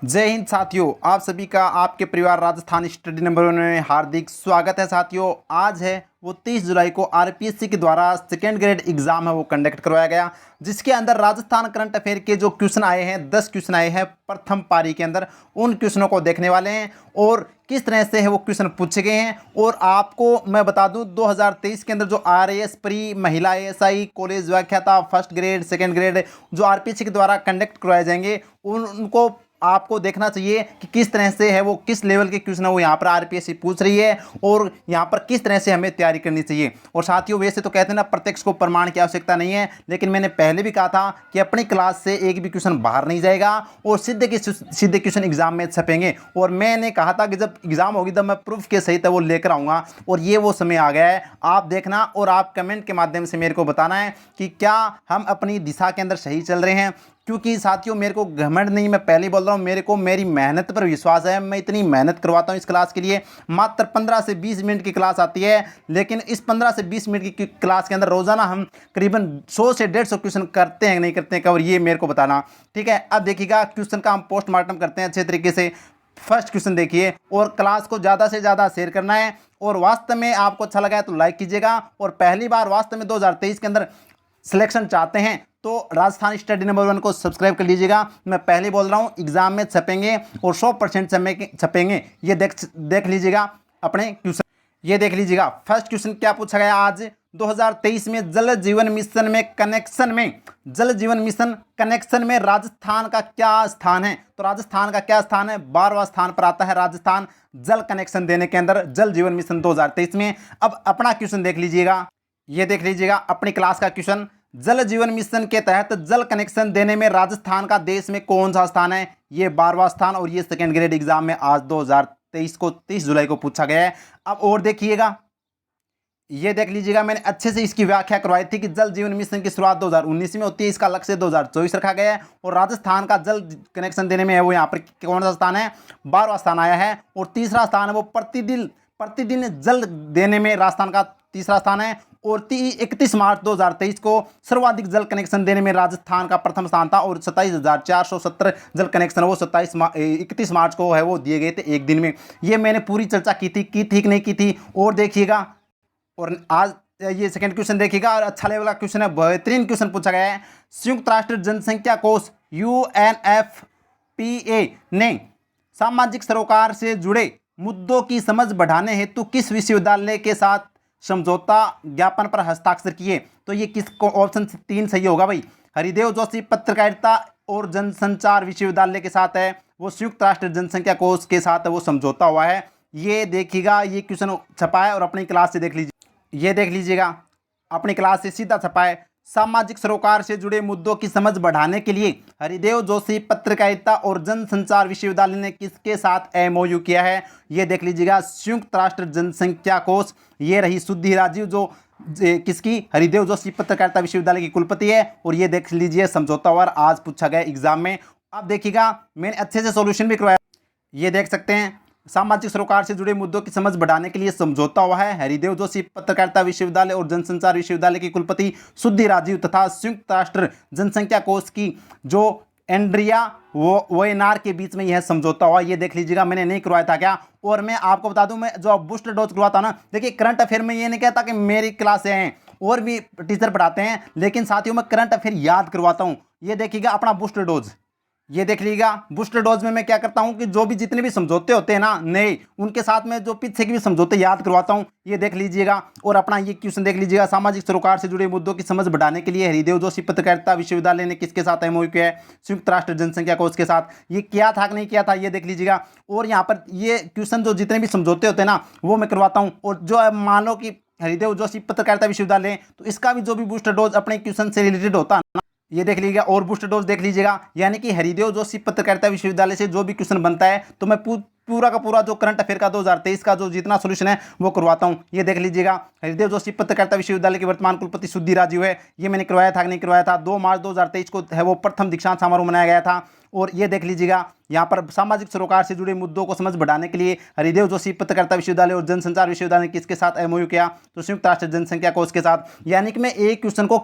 जय हिंद साथियों, आप सभी का आपके परिवार राजस्थान स्टडी नंबर 1 में हार्दिक स्वागत है। साथियों, आज है वो 30 जुलाई को आरपीएससी के द्वारा सेकेंड ग्रेड एग्जाम है वो कंडक्ट करवाया गया, जिसके अंदर राजस्थान करंट अफेयर के जो क्वेश्चन आए हैं 10 क्वेश्चन आए हैं प्रथम पारी के अंदर। उन क्वेश्चनों को देखने वाले हैं और किस तरह से है वो क्वेश्चन पूछे गए हैं। और आपको मैं बता दूं 2023 के अंदर जो आरएएस प्री महिला एएसआई कॉलेज व्याख्याता फर्स्ट ग्रेड सेकेंड ग्रेड जो आरपीएससी के द्वारा कंडक्ट करवाए जाएंगे उनको आपको देखना चाहिए कि किस तरह से है वो किस लेवल के क्वेश्चन है वो यहाँ पर आरपीएससी पूछ रही है और यहाँ पर किस तरह से हमें तैयारी करनी चाहिए। और साथियों, वैसे तो कहते हैं ना प्रत्यक्ष को प्रमाण की आवश्यकता नहीं है, लेकिन मैंने पहले भी कहा था कि अपनी क्लास से एक भी क्वेश्चन बाहर नहीं जाएगा और सीधे क्वेश्चन एग्जाम में छपेंगे। और मैंने कहा था कि जब एग्जाम होगी तब मैं प्रूफ के सहित वो लेकर आऊँगा और ये वो समय आ गया है। आप देखना और आप कमेंट के माध्यम से मेरे को बताना है कि क्या हम अपनी दिशा के अंदर सही चल रहे हैं। क्योंकि साथियों, मेरे को घमंड नहीं, मैं पहले बोल रहा हूँ, मेरे को मेरी मेहनत पर विश्वास है। मैं इतनी मेहनत करवाता हूँ इस क्लास के लिए। मात्र 15 से 20 मिनट की क्लास आती है, लेकिन इस 15 से 20 मिनट की क्लास के अंदर रोजाना हम करीबन 100 से 150 क्वेश्चन करते हैं नहीं करते हैं कवर, ये मेरे को बताना। ठीक है, अब देखिएगा क्वेश्चन का हम पोस्टमार्टम करते हैं अच्छे तरीके से। फर्स्ट क्वेश्चन देखिए और क्लास को ज़्यादा से ज़्यादा शेयर करना है। और वास्तव में आपको अच्छा लगा है तो लाइक कीजिएगा। और पहली बार वास्तव में 2023 के अंदर सिलेक्शन चाहते हैं तो राजस्थान स्टडी नंबर 1 को सब्सक्राइब कर लीजिएगा। मैं पहले बोल रहा हूँ एग्जाम में छपेंगे और 100% छपेंगे। ये देख लीजिएगा अपने क्वेश्चन, ये देख लीजिएगा। फर्स्ट क्वेश्चन क्या पूछा गया आज 2023 में जल जीवन मिशन में राजस्थान का क्या स्थान है। तो राजस्थान का क्या स्थान है, 12वां स्थान पर आता है राजस्थान जल कनेक्शन देने के अंदर जल जीवन मिशन 2023 में। अब अपना क्वेश्चन देख लीजिएगा, ये देख लीजिएगा अपनी क्लास का क्वेश्चन। जल जीवन मिशन के तहत जल कनेक्शन देने में राजस्थान का देश में कौन सा स्थान है। ये 12वां स्थान और ये सेकेंड ग्रेड एग्जाम में आज 2023 को 30 जुलाई को पूछा गया है। अब और देखिएगा, ये देख लीजिएगा, मैंने अच्छे से इसकी व्याख्या करवाई थी कि जल जीवन मिशन की शुरुआत 2019 में होती है, इसका लक्ष्य 2024 रखा गया है। और राजस्थान का जल कनेक्शन देने में है वो यहाँ पर कौन सा स्थान है, 12वां स्थान आया है। और तीसरा स्थान है वो प्रतिदिन जल देने में राजस्थान का तीसरा स्थान है। और 31 मार्च 2023 को सर्वाधिक जल कनेक्शन देने में राजस्थान का प्रथम स्थान था और 27,470 जल कनेक्शन वो 31 मार्च को है वो दिए गए थे एक दिन में। ये मैंने पूरी चर्चा की थी कि नहीं की थी। और देखिएगा, और आज ये सेकंड क्वेश्चन देखिएगा और अच्छा लेवल का क्वेश्चन है, बेहतरीन क्वेश्चन पूछा गया है। संयुक्त राष्ट्र जनसंख्या कोष UNFPA ने सामाजिक सरोकार से जुड़े मुद्दों की समझ बढ़ाने हेतु किस विश्वविद्यालय के साथ समझौता ज्ञापन पर हस्ताक्षर किए। तो ये किसको ऑप्शन 3 सही होगा भाई। हरिदेव जोशी पत्रकारिता और जनसंचार विश्वविद्यालय के साथ है वो संयुक्त राष्ट्र जनसंख्या कोष के साथ वो समझौता हुआ है। ये देखिएगा, ये क्वेश्चन छपा है और अपनी क्लास से देख लीजिए, ये देख लीजिएगा अपनी क्लास से सीधा छपा है। सामाजिक सरोकार से जुड़े मुद्दों की समझ बढ़ाने के लिए हरिदेव जोशी पत्रकारिता और जनसंचार विश्वविद्यालय ने किसके साथ MOU किया है। ये देख लीजिएगा संयुक्त राष्ट्र जनसंख्या कोष। ये रही सुधि राजीव जो किसकी, हरिदेव जोशी पत्रकारिता विश्वविद्यालय की कुलपति है। और ये देख लीजिए समझौता हुआ आज पूछा गया एग्जाम में। अब देखिएगा मैंने अच्छे से सॉल्यूशन भी करवाया, ये देख सकते हैं। सामाजिक सरोकार से जुड़े मुद्दों की समझ बढ़ाने के लिए समझौता हुआ है हरिदेव जोशी पत्रकारिता विश्वविद्यालय और जनसंचार विश्वविद्यालय की कुलपति सुधि राजीव तथा संयुक्त राष्ट्र जनसंख्या कोष की जो एंड्रिया वोयनार के बीच में यह समझौता हुआ। ये देख लीजिएगा, मैंने नहीं करवाया था क्या। और मैं आपको बता दूं, मैं जो बूस्टर डोज करवाता हूं ना, देखिए करंट अफेयर में ये नहीं कहता कि मेरी क्लास से हैं और भी टीचर पढ़ाते हैं, लेकिन साथियों मैं करंट अफेयर याद करवाता हूँ। ये देखिएगा अपना बूस्टर डोज, ये देख लीजिएगा। बूस्टर डोज में मैं क्या करता हूं कि जो भी जितने भी समझौते होते हैं ना नए, उनके साथ में जो पीछे के भी समझौते याद करवाता हूं। ये देख लीजिएगा और अपना ये क्वेश्चन देख लीजिएगा। सामाजिक सरोकार से जुड़े मुद्दों की समझ बढ़ाने के लिए हरिदेव जोशी पत्रकारिता विश्वविद्यालय ने किसके साथ MOU किया है, संयुक्त राष्ट्र जनसंख्या कोष के साथ। ये किया था कि नहीं किया था, ये देख लीजिएगा। और यहाँ पर ये क्वेश्चन जो जितने भी समझौते होते हैं ना वो मैं करवाता हूँ। और जो मान लो कि हरिदेव जोशी पत्रकारिता विश्वविद्यालय, तो इसका भी जो भी बूस्टर डोज अपने क्वेश्चन से रिलेटेड होता है ना, ये देख लीजिएगा। और बूस्टर डोज देख लीजिएगा, यानी कि हरिदेव जोशी पत्रकारिता विश्वविद्यालय से जो भी क्वेश्चन बनता है तो मैं पूरा का पूरा जो करंट अफेयर का 2023 का जो जितना सोल्यूशन है वो करवाता हूं। ये देख लीजिएगा, हरिदेव जोशी पत्रकारिता विश्वविद्यालय के वर्तमान कुलपति सुधि राजीव है। ये मैंने करवाया था कि नहीं करवाया था। 2 मार्च 2023 को है वो प्रथम दीक्षांत समारोह मनाया गया था। और ये देख लीजिएगा यहाँ पर सामाजिक सरोकार से जुड़े मुद्दों को समझ बढ़ाने के लिए हरिदेव जोशी पत्रकारिता विश्वविद्यालय और जनसंचार विश्वविद्यालय ने किसके साथ MOU किया, तो संयुक्त राष्ट्र जनसंख्या कोष के साथ। यानी कि मैं एक क्वेश्चन को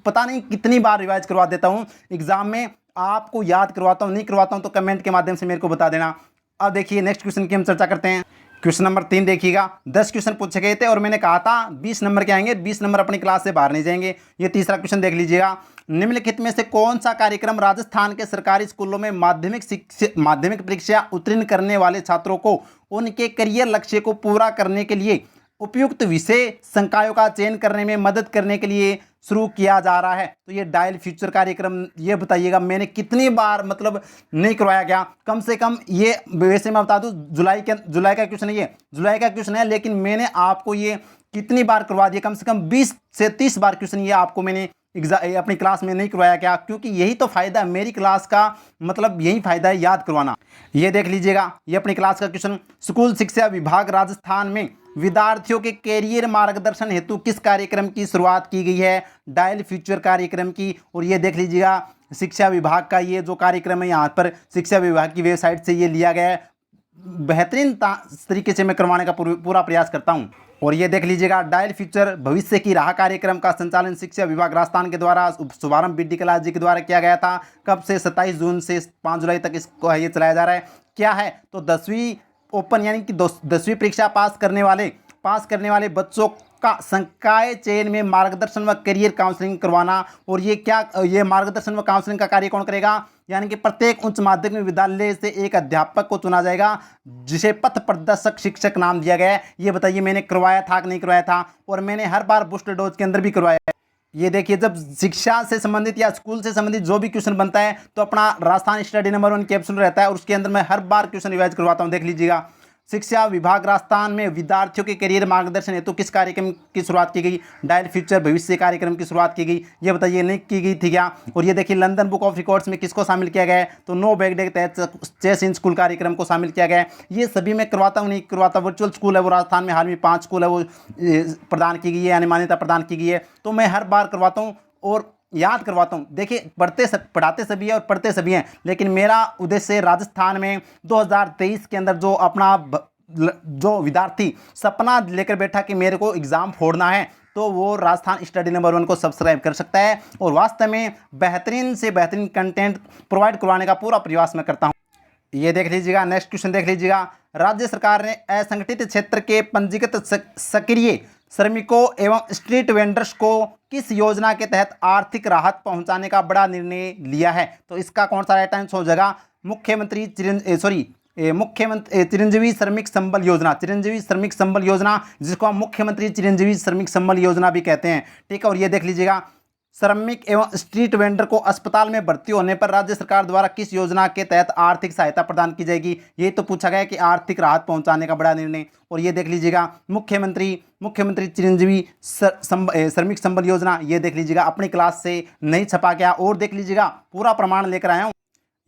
पता नहीं कितनी बार रिवाइज करवा देता हूं एग्जाम में, आपको याद करवाता हूँ, नहीं करवाता हूँ तो कमेंट के माध्यम से मेरे को बता देना। अब देखिए नेक्स्ट क्वेश्चन की हम चर्चा करते हैं। क्वेश्चन नंबर 3 देखिएगा। 10 क्वेश्चन पूछे गए थे और मैंने कहा था 20 नंबर के आएंगे, 20 नंबर अपनी क्लास से बाहर नहीं जाएंगे। ये तीसरा क्वेश्चन देख लीजिएगा। निम्नलिखित में से कौन सा कार्यक्रम राजस्थान के सरकारी स्कूलों में माध्यमिक परीक्षा उत्तीर्ण करने वाले छात्रों को उनके करियर लक्ष्य को पूरा करने के लिए उपयुक्त विषय संकायों का चयन करने में मदद करने के लिए शुरू किया जा रहा है? तो ये डायल फ्यूचर कार्यक्रम, ये बताइएगा मैंने कितनी बार मतलब नहीं करवाया गया। कम से कम ये, वैसे मैं बता दूं जुलाई का क्वेश्चन है, ये जुलाई का क्वेश्चन है, लेकिन मैंने आपको ये कितनी बार करवा दिया, कम से कम 20 से 30 बार क्वेश्चन ये आपको मैंने अपनी क्लास में नहीं करवाया क्या? क्योंकि यही तो फायदा है मेरी क्लास का, मतलब यही फायदा है याद करवाना। ये देख लीजिएगा, ये अपनी क्लास का क्वेश्चन। स्कूल शिक्षा विभाग राजस्थान में विद्यार्थियों के कैरियर मार्गदर्शन हेतु किस कार्यक्रम की शुरुआत की गई है? डायल फ्यूचर कार्यक्रम की। और ये देख लीजिएगा शिक्षा विभाग का ये जो कार्यक्रम है, यहाँ पर शिक्षा विभाग की वेबसाइट से ये लिया गया है। बेहतरीन तरीके से मैं करवाने का पूरा प्रयास करता हूँ। और ये देख लीजिएगा डायल फ्यूचर भविष्य की राह कार्यक्रम का संचालन शिक्षा विभाग राजस्थान के द्वारा शुभारंभ बी डी कलाल जी के द्वारा किया गया था। कब से? 27 जून से 5 जुलाई तक इसको ये चलाया जा रहा है। क्या है? तो 10वीं ओपन यानी कि 10वीं परीक्षा पास करने वाले बच्चों का संकाय चयन में मार्गदर्शन व करियर काउंसलिंग करवाना। और ये मार्गदर्शन व काउंसलिंग का कार्य कौन करेगा? यानी कि प्रत्येक उच्च माध्यमिक विद्यालय से एक अध्यापक को चुना जाएगा जिसे पथ प्रदर्शक शिक्षक नाम दिया गया है। ये बताइए मैंने करवाया था कि नहीं करवाया था? और मैंने हर बार बूस्टर डोज के अंदर भी करवाया है। ये देखिए जब शिक्षा से संबंधित या स्कूल से संबंधित जो भी क्वेश्चन बनता है तो अपना राजस्थान स्टडी नंबर 1 कैप्सूल रहता है और उसके अंदर मैं हर बार क्वेश्चन रिवाइज करवाता हूँ। देख लीजिएगा शिक्षा विभाग राजस्थान में विद्यार्थियों के करियर मार्गदर्शन हेतु किस कार्यक्रम की शुरुआत की गई? डायल फ्यूचर भविष्य कार्यक्रम की शुरुआत की गई। ये बताइए नहीं की गई थी क्या? और ये देखिए लंदन बुक ऑफ रिकॉर्ड्स में किसको शामिल किया गया है? तो नो बैग डे के तहत चेस इन स्कूल कार्यक्रम को शामिल किया गया है। ये सभी मैं करवाता हूँ, नहीं करवाता। वर्चुअल स्कूल है वो राजस्थान में हाल में 5 स्कूल है वो प्रदान की गई है, यानी मान्यता प्रदान की गई है। तो मैं हर बार करवाता हूँ और याद करवाता हूँ। देखिए पढ़ाते सभी हैं और पढ़ते सभी हैं, लेकिन मेरा उद्देश्य राजस्थान में 2023 के अंदर जो विद्यार्थी सपना लेकर बैठा कि मेरे को एग्ज़ाम फोड़ना है, तो वो राजस्थान स्टडी नंबर 1 को सब्सक्राइब कर सकता है और वास्तव में बेहतरीन से बेहतरीन कंटेंट प्रोवाइड करवाने का पूरा प्रयास मैं करता हूँ। ये देख लीजिएगा नेक्स्ट क्वेश्चन देख लीजिएगा। राज्य सरकार ने असंगठित क्षेत्र के पंजीकृत सक्रिय श्रमिकों एवं स्ट्रीट वेंडर्स को किस योजना के तहत आर्थिक राहत पहुंचाने का बड़ा निर्णय लिया है? तो इसका कौन सा राइट आंसर हो जाएगा? मुख्यमंत्री चिरंजीवी श्रमिक संबल योजना, जिसको हम मुख्यमंत्री चिरंजीवी श्रमिक संबल योजना भी कहते हैं। ठीक है। और ये देख लीजिएगा श्रमिक एवं स्ट्रीट वेंडर को अस्पताल में भर्ती होने पर राज्य सरकार द्वारा किस योजना के तहत आर्थिक सहायता प्रदान की जाएगी? ये तो पूछा गया कि आर्थिक राहत पहुंचाने का बड़ा निर्णय। और ये देख लीजिएगा मुख्यमंत्री चिरंजीवी श्रमिक संबल योजना। ये देख लीजिएगा अपनी क्लास से नहीं छपा गया और देख लीजिएगा पूरा प्रमाण लेकर आया हूँ।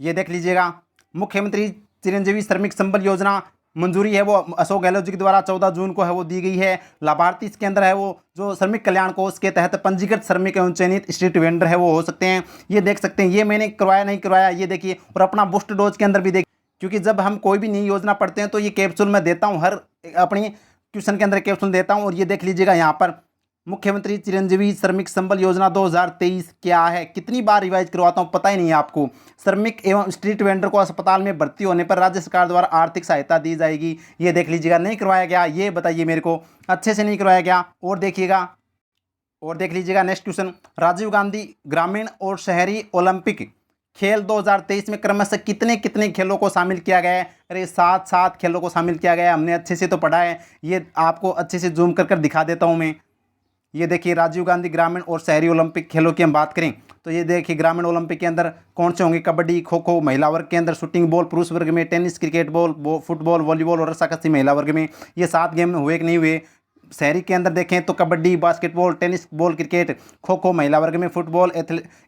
ये देख लीजिएगा मुख्यमंत्री चिरंजीवी श्रमिक संबल योजना मंजूरी है वो अशोक गहलोत जी के द्वारा 14 जून को है वो दी गई है। लाभार्थी इसके अंदर है वो जो श्रमिक कल्याण कोष के तहत पंजीकृत श्रमिक एवं चयनित स्ट्रीट वेंडर है वो हो सकते हैं। ये देख सकते हैं, ये मैंने करवाया नहीं करवाया ये देखिए। और अपना बूस्ट डोज के अंदर भी देखिए, क्योंकि जब हम कोई भी नई योजना पढ़ते हैं तो ये कैप्सूल मैं देता हूँ, हर अपनी क्वेश्चन के अंदर कैप्सूल देता हूँ। और ये देख लीजिएगा यहाँ पर मुख्यमंत्री चिरंजीवी श्रमिक संबल योजना 2023 क्या है? कितनी बार रिवाइज करवाता हूँ पता ही नहीं है आपको। श्रमिक एवं स्ट्रीट वेंडर को अस्पताल में भर्ती होने पर राज्य सरकार द्वारा आर्थिक सहायता दी जाएगी। ये देख लीजिएगा नहीं करवाया गया, ये बताइए मेरे को अच्छे से नहीं करवाया गया। और देखिएगा और देख लीजिएगा नेक्स्ट क्वेश्चन। राजीव गांधी ग्रामीण और शहरी ओलंपिक खेल 2023 में क्रमशः कितने कितने खेलों को शामिल किया गया है? अरे 7 खेलों को शामिल किया गया है। हमने अच्छे से तो पढ़ा है, ये आपको अच्छे से जूम कर दिखा देता हूँ मैं। ये देखिए राजीव गांधी ग्रामीण और शहरी ओलंपिक खेलों की हम बात करें तो ये देखिए ग्रामीण ओलंपिक के अंदर कौन से होंगे? कबड्डी, खो खो महिला वर्ग के अंदर, शूटिंग बॉल पुरुष वर्ग में, tennis, cricket ball, football, volleyball और रस्साकशी महिला वर्ग में। ये 7 गेम हुए कि नहीं हुए? शहरी के अंदर देखें तो kabaddi, basketball, tennis ball, cricket, kho kho महिला वर्ग में, फुटबॉल,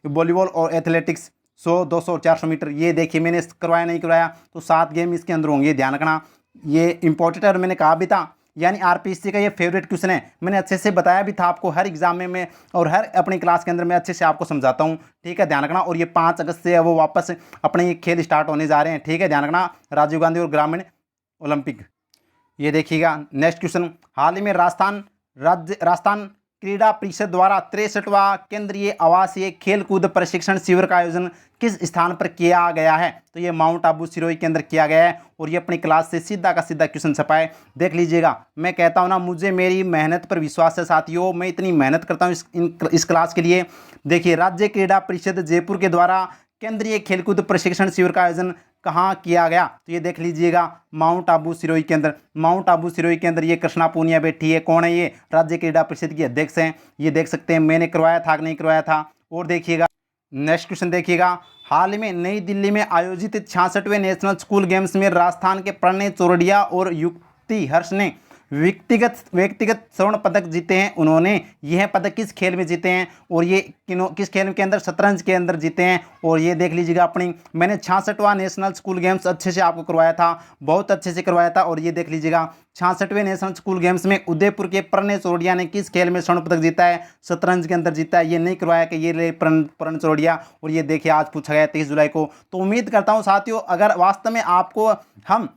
वॉलीबॉल और एथलेटिक्स 100, 200, 400 मीटर। ये देखिए मैंने करवाया नहीं करवाया तो 7 गेम इसके अंदर होंगे, ध्यान रखना। ये इंपॉर्टेंट है और मैंने कहा भी था, यानी आरपीएससी का ये फेवरेट क्वेश्चन है। मैंने अच्छे से बताया भी था आपको हर एग्जाम में मैं और हर अपनी क्लास के अंदर मैं अच्छे से आपको समझाता हूँ। ठीक है, ध्यान रखना। और ये 5 अगस्त से वो वापस अपने ये खेल स्टार्ट होने जा रहे हैं। ठीक है, ध्यान रखना। राजीव गांधी और ग्रामीण ओलंपिक। ये देखिएगा नेक्स्ट क्वेश्चन। हाल ही में राजस्थान क्रीड़ा परिषद द्वारा 63वां केंद्रीय आवासीय खेलकूद प्रशिक्षण शिविर का आयोजन किस स्थान पर किया गया है? तो ये माउंट आबू सिरोही के अंदर किया गया है और ये अपनी क्लास से सीधा का सीधा क्वेश्चन छपा है। देख लीजिएगा, मैं कहता हूँ ना, मुझे मेरी मेहनत पर विश्वास है साथियों, मैं इतनी मेहनत करता हूँ इस क्लास के लिए। देखिए, राज्य क्रीड़ा परिषद जयपुर के द्वारा केंद्रीय खेलकूद प्रशिक्षण शिविर का आयोजन कहाँ किया गया? तो ये देख लीजिएगा, माउंट आबू सिरोही के अंदर। माउंट आबू सिरोही के अंदर ये कृष्णा पूनिया बैठी है। कौन है ये? राज्य क्रीड़ा परिषद की अध्यक्ष हैं। ये देख सकते हैं, मैंने करवाया था कि नहीं करवाया था। और देखिएगा नेक्स्ट क्वेश्चन, देखिएगा, हाल ही में नई दिल्ली में आयोजित 66वें नेशनल स्कूल गेम्स में राजस्थान के प्रणय चौरड़िया और युक्ति हर्ष ने व्यक्तिगत स्वर्ण पदक जीते हैं। उन्होंने यह पदक किस खेल में जीते हैं और ये किस खेल के अंदर? शतरंज के अंदर जीते हैं। और ये देख लीजिएगा, अपनी मैंने 66वां नेशनल स्कूल गेम्स अच्छे से आपको करवाया था, बहुत अच्छे से करवाया था। और ये देख लीजिएगा, 66वें नेशनल स्कूल गेम्स में उदयपुर के प्रणय चौरड़िया ने किस खेल में स्वर्ण पदक जीता है? शतरंज के अंदर जीता है। ये नहीं करवाया कि ये प्रणय चौरड़िया। और ये देखिए, आज पूछा गया 23 जुलाई को। तो उम्मीद करता हूँ साथियों, अगर वास्तव में आपको हम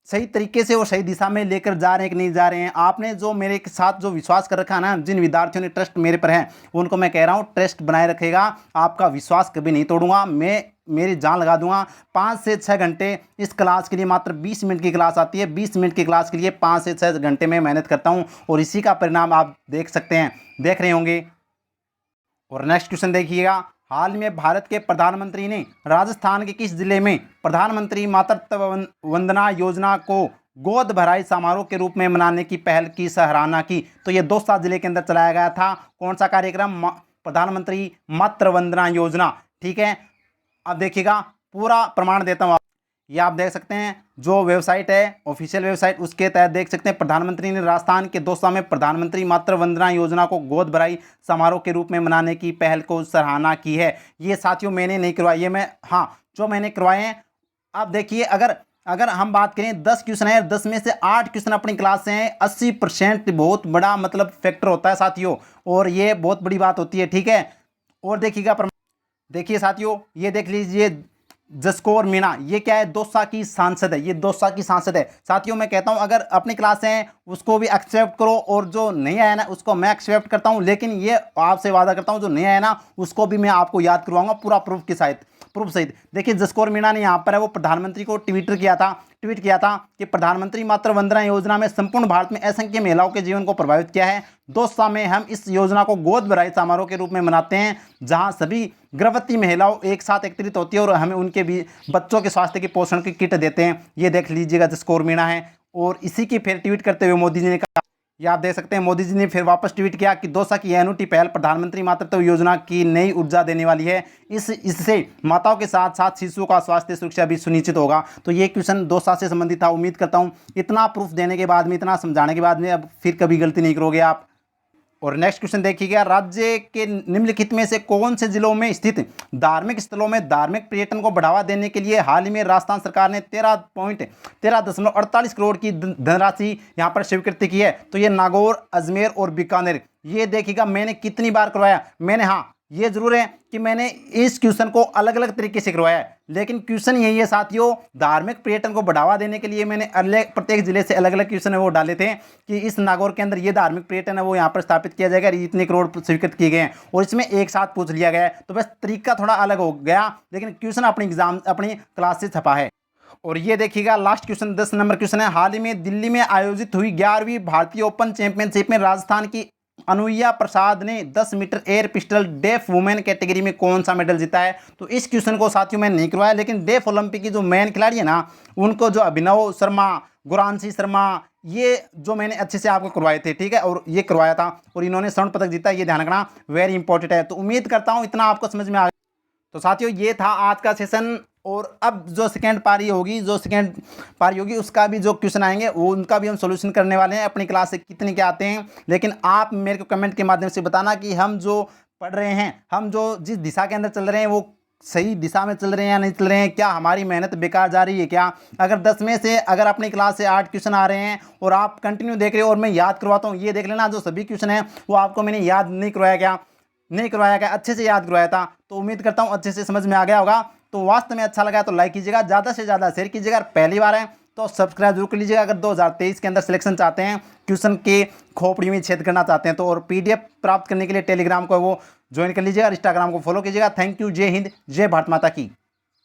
सही तरीके से और सही दिशा में लेकर जा रहे हैं कि नहीं जा रहे हैं, आपने जो मेरे के साथ जो विश्वास कर रखा ना, जिन विद्यार्थियों ने ट्रस्ट मेरे पर है, उनको मैं कह रहा हूँ ट्रस्ट बनाए रखेगा। आपका विश्वास कभी नहीं तोड़ूंगा, मैं मेरी जान लगा दूंगा। 5 से 6 घंटे इस क्लास के लिए, मात्र 20 मिनट की क्लास आती है, 20 मिनट की क्लास के लिए 5 से 6 घंटे में मेहनत करता हूँ और इसी का परिणाम आप देख सकते हैं, देख रहे होंगे। और नेक्स्ट क्वेश्चन देखिएगा, हाल में भारत के प्रधानमंत्री ने राजस्थान के किस जिले में प्रधानमंत्री मातृत्व वंदना योजना को गोद भराई समारोह के रूप में मनाने की पहल की सराहना की? तो ये दौसा जिले के अंदर चलाया गया था। कौन सा कार्यक्रम? प्रधानमंत्री मातृ वंदना योजना। ठीक है, अब देखिएगा, पूरा प्रमाण देता हूँ। ये आप देख सकते हैं, जो वेबसाइट है ऑफिशियल वेबसाइट, उसके तहत देख सकते हैं, प्रधानमंत्री ने राजस्थान के दौसा में प्रधानमंत्री मातृ वंदना योजना को गोद भराई समारोह के रूप में मनाने की पहल को सराहना की है। ये साथियों मैंने नहीं करवाई, ये मैं, हाँ, जो मैंने करवाए हैं। अब देखिए, अगर हम बात करें 10 क्वेश्चन है, 10 में से 8 क्वेश्चन अपनी क्लास से हैं, 80% बहुत बड़ा मतलब फैक्टर होता है साथियों, और ये बहुत बड़ी बात होती है। ठीक है, और देखिएगा, देखिए साथियों, ये देख लीजिए, जसकौर मीणा, ये क्या है? दौसा की सांसद है, ये दौसा की सांसद है। साथियों मैं कहता हूं, अगर अपनी क्लास है उसको भी एक्सेप्ट करो, और जो नहीं आया ना उसको मैं एक्सेप्ट करता हूं, लेकिन ये आपसे वादा करता हूं, जो नहीं आया ना उसको भी मैं आपको याद करवाऊंगा पूरा प्रूफ के साथ, प्रूफ सहित। देखिए, जसकौर मीणा ने यहाँ पर है वो प्रधानमंत्री को ट्वीट किया था कि प्रधानमंत्री मातृ वंदना योजना में संपूर्ण भारत में असंख्य महिलाओं के जीवन को प्रभावित किया है। दौसा में हम इस योजना को गोद भराई समारोह के रूप में मनाते हैं, जहां सभी गर्भवती महिलाओं एक साथ एकत्रित होती है और हमें उनके भी बच्चों के स्वास्थ्य की पोषण की किट देते हैं। ये देख लीजिएगा, जसकौर मीणा है। और इसी की फिर ट्वीट करते हुए मोदी जी ने कहा, ये आप देख सकते हैं, मोदी जी ने फिर वापस ट्वीट किया कि दौसा की अनूठी पहल प्रधानमंत्री मातृत्व योजना की नई ऊर्जा देने वाली है। इससे माताओं के साथ साथ शिशुओं का स्वास्थ्य सुरक्षा भी सुनिश्चित होगा। तो ये क्वेश्चन दौसा से संबंधित था। उम्मीद करता हूँ इतना प्रूफ देने के बाद में, इतना समझाने के बाद में, अब फिर कभी गलती नहीं करोगे आप। और नेक्स्ट क्वेश्चन देखिएगा, राज्य के निम्नलिखित में से कौन से जिलों में स्थित धार्मिक स्थलों में धार्मिक पर्यटन को बढ़ावा देने के लिए हाल ही में राजस्थान सरकार ने 13.48 करोड़ की धनराशि यहां पर स्वीकृति की है? तो ये नागौर, अजमेर और बीकानेर। ये देखिएगा, मैंने कितनी बार करवाया, मैंने, हाँ, ये जरूर है कि मैंने इस क्वेश्चन को अलग अलग तरीके से करवाया है, लेकिन क्वेश्चन यही है साथियों, धार्मिक पर्यटन को बढ़ावा देने के लिए मैंने प्रत्येक जिले से अलग अलग क्वेश्चन है वो डाले थे कि इस नागौर के अंदर ये धार्मिक पर्यटन है वो यहाँ पर स्थापित किया जाएगा, इतने करोड़ स्वीकृत किए गए हैं, और इसमें एक साथ पूछ लिया गया है। तो बस तरीका थोड़ा अलग हो गया, लेकिन क्वेश्चन अपनी क्लास से छपा है। और ये देखिएगा, लास्ट क्वेश्चन 10 नंबर क्वेश्चन है, हाल ही में दिल्ली में आयोजित हुई 11वीं भारतीय ओपन चैंपियनशिप में राजस्थान की अनुया प्रसाद ने 10 metre air pistol deaf women category में कौन सा मेडल जीता है? तो इस क्वेश्चन को साथियों मैंने नहीं करवाया, लेकिन डेफ ओलंपिक की जो मैन खिलाड़ी है ना, उनको जो अभिनव शर्मा, गुरांशी शर्मा, ये जो मैंने अच्छे से आपको करवाए थे। ठीक है, और ये करवाया था और इन्होंने स्वर्ण पदक जीता, ये ध्यान रखना, वेरी इंपॉर्टेंट है। तो उम्मीद करता हूँ इतना आपको समझ में आ गया। तो साथियों ये था आज का सेशन, और अब जो सेकेंड पारी होगी उसका भी जो क्वेश्चन आएंगे वो उनका भी हम सॉल्यूशन करने वाले हैं। अपनी क्लास से कितने क्या आते हैं, लेकिन आप मेरे को कमेंट के माध्यम से बताना कि हम जो पढ़ रहे हैं, हम जो जिस दिशा के अंदर चल रहे हैं वो सही दिशा में चल रहे हैं या नहीं चल रहे हैं, क्या हमारी मेहनत बेकार जा रही है क्या? अगर 10 में से अगर अपनी क्लास से 8 क्वेश्चन आ रहे हैं और आप कंटिन्यू देख रहे हो और मैं याद करवाता हूँ, ये देख लेना जो सभी क्वेश्चन हैं वो आपको मैंने याद नहीं करवाया क्या, अच्छे से याद करवाया था। तो उम्मीद करता हूँ अच्छे से समझ में आ गया होगा। तो वास्तव में अच्छा लगा तो लाइक कीजिएगा, ज़्यादा से ज़्यादा शेयर कीजिएगा। पहली बार है तो सब्सक्राइब जरूर कर लीजिएगा। अगर 2023 के अंदर सिलेक्शन चाहते हैं, क्वेश्चन के खोपड़ी में छेद करना चाहते हैं तो, और PDF प्राप्त करने के लिए टेलीग्राम को वो ज्वाइन कर लीजिएगा और इंस्टाग्राम को फॉलो कीजिएगा। Thank you. जय हिंद, जय भारत माता की।